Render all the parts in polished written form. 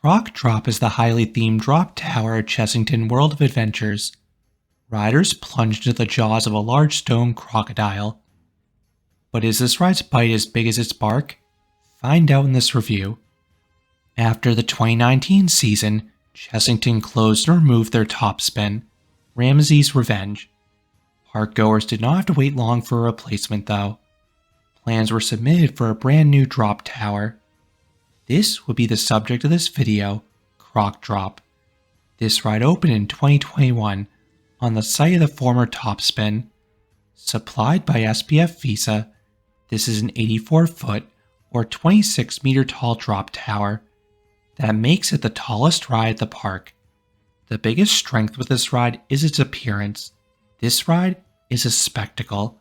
Croc Drop is the highly themed drop tower at Chessington World of Adventures. Riders plunge into the jaws of a large stone crocodile. But is this ride's bite as big as its bark? Find out in this review. After the 2019 season, Chessington closed and removed their top spin, Ramesses Revenge. Park goers did not have to wait long for a replacement though. Plans were submitted for a brand new drop tower. This would be the subject of this video, Croc Drop. This ride opened in 2021 on the site of the former Topspin. Supplied by SBF Visa, this is an 84-foot or 26-meter tall drop tower that makes it the tallest ride at the park. The biggest strength with this ride is its appearance. This ride is a spectacle.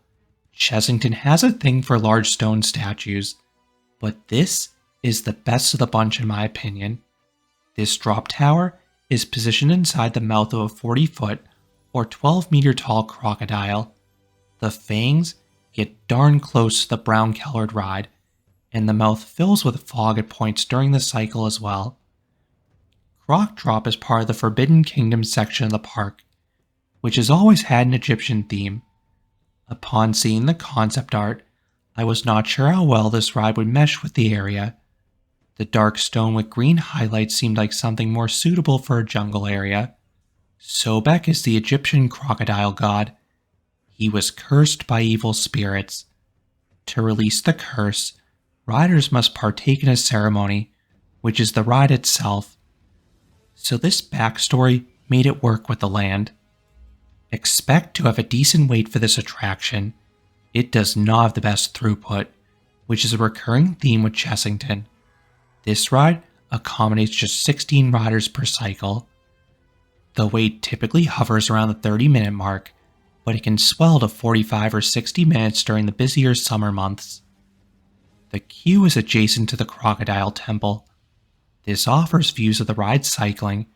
Chessington has a thing for large stone statues, but this is the best of the bunch in my opinion. This drop tower is positioned inside the mouth of a 40-foot or 12-meter tall crocodile. The fangs get darn close to the brown-colored ride, and the mouth fills with fog at points during the cycle as well. Croc Drop is part of the Forbidden Kingdom section of the park, which has always had an Egyptian theme. Upon seeing the concept art, I was not sure how well this ride would mesh with the area. The dark stone with green highlights seemed like something more suitable for a jungle area. Sobek is the Egyptian crocodile god. He was cursed by evil spirits. To release the curse, riders must partake in a ceremony, which is the ride itself. So this backstory made it work with the land. Expect to have a decent wait for this attraction. It does not have the best throughput, which is a recurring theme with Chessington. This ride accommodates just 16 riders per cycle. The wait typically hovers around the 30-minute mark, but it can swell to 45 or 60 minutes during the busier summer months. The queue is adjacent to the Crocodile Temple. This offers views of the ride cycling,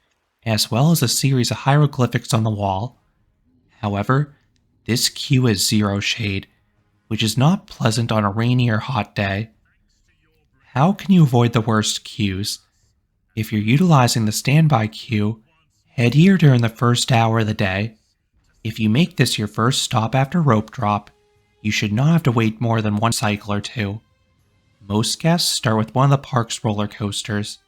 as well as a series of hieroglyphics on the wall. However, this queue is zero shade, which is not pleasant on a rainy or hot day. How can you avoid the worst queues? If you're utilizing the standby queue, head here during the first hour of the day. If you make this your first stop after rope drop, you should not have to wait more than one cycle or two. Most guests start with one of the park's roller coasters.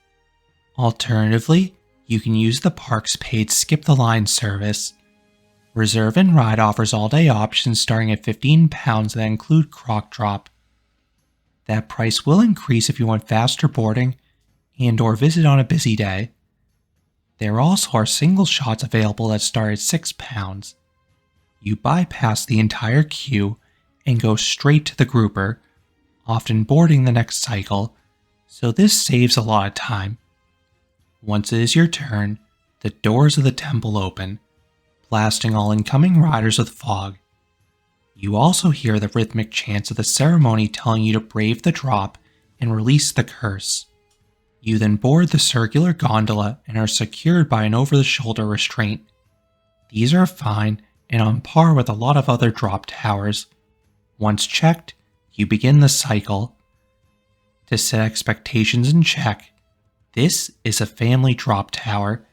Alternatively, you can use the park's paid skip the line service. Reserve and Ride offers all-day options starting at £15 that include Croc Drop. That price will increase if you want faster boarding and or visit on a busy day. There also are single shots available that start at £6. You bypass the entire queue and go straight to the grouper, often boarding the next cycle, so this saves a lot of time. Once it is your turn, the doors of the temple open, blasting all incoming riders with fog. You also hear the rhythmic chants of the ceremony telling you to brave the drop and release the curse. You then board the circular gondola and are secured by an over-the-shoulder restraint. These are fine and on par with a lot of other drop towers. Once checked, you begin the cycle. To set expectations in check, this is a family drop tower.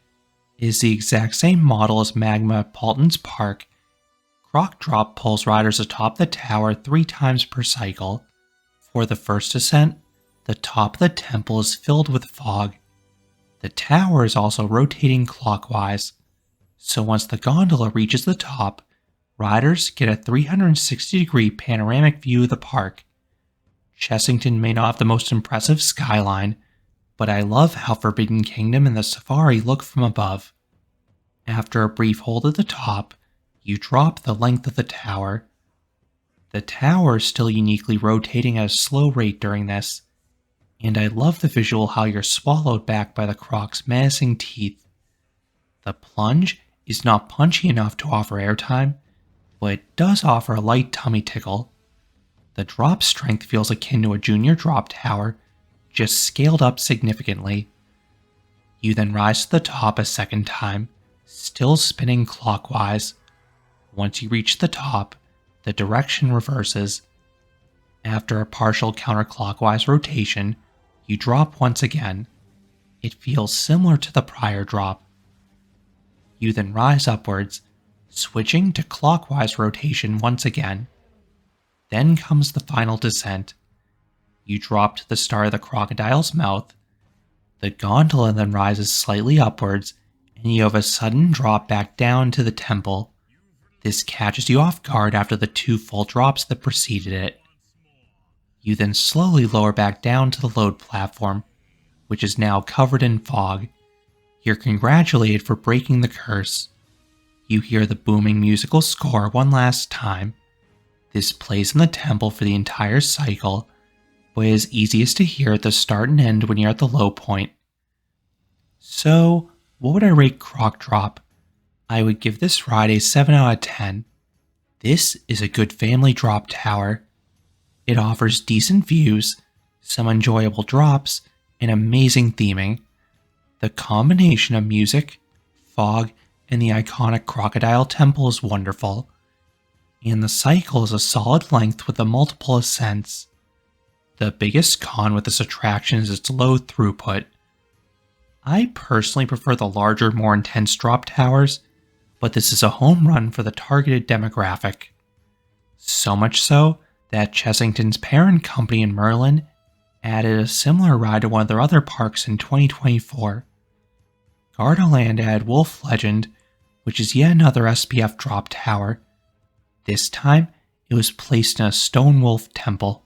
It is the exact same model as Magma at Paulton's Park. Croc Drop pulls riders atop the tower 3 times per cycle. For the first ascent, the top of the temple is filled with fog. The tower is also rotating clockwise, so once the gondola reaches the top, riders get a 360-degree panoramic view of the park. Chessington may not have the most impressive skyline, but I love how Forbidden Kingdom and the Safari look from above. After a brief hold at the top, you drop the length of the tower. The tower is still uniquely rotating at a slow rate during this, and I love the visual how you're swallowed back by the croc's menacing teeth. The plunge is not punchy enough to offer airtime, but it does offer a light tummy tickle. The drop strength feels akin to a junior drop tower, just scaled up significantly. You then rise to the top a second time, still spinning clockwise. Once you reach the top, the direction reverses. After a partial counterclockwise rotation, you drop once again. It feels similar to the prior drop. You then rise upwards, switching to clockwise rotation once again. Then comes the final descent. You drop to the start of the crocodile's mouth. The gondola then rises slightly upwards, and you have a sudden drop back down to the temple. This catches you off guard after the 2 full drops that preceded it. You then slowly lower back down to the load platform, which is now covered in fog. You're congratulated for breaking the curse. You hear the booming musical score one last time. This plays in the temple for the entire cycle, but it is easiest to hear at the start and end when you're at the low point. So, what would I rate Croc Drop? I would give this ride a 7 out of 10. This is a good family drop tower. It offers decent views, some enjoyable drops, and amazing theming. The combination of music, fog, and the iconic Crocodile Temple is wonderful. And the cycle is a solid length with a multiple ascents. The biggest con with this attraction is its low throughput. I personally prefer the larger, more intense drop towers, but this is a home run for the targeted demographic. So much so that Chessington's parent company in Merlin added a similar ride to one of their other parks in 2024. Gardaland added Wolf Legend, which is yet another SBF drop tower. This time, it was placed in a stone wolf temple.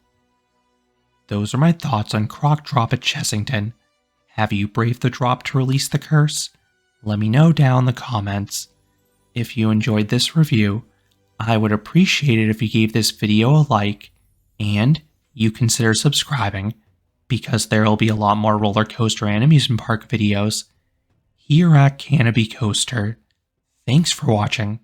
Those are my thoughts on Croc Drop at Chessington. Have you braved the drop to release the curse? Let me know down in the comments. If you enjoyed this review, I would appreciate it if you gave this video a like, and you consider subscribing, because there will be a lot more roller coaster and amusement park videos here at Canopy Coaster. Thanks for watching.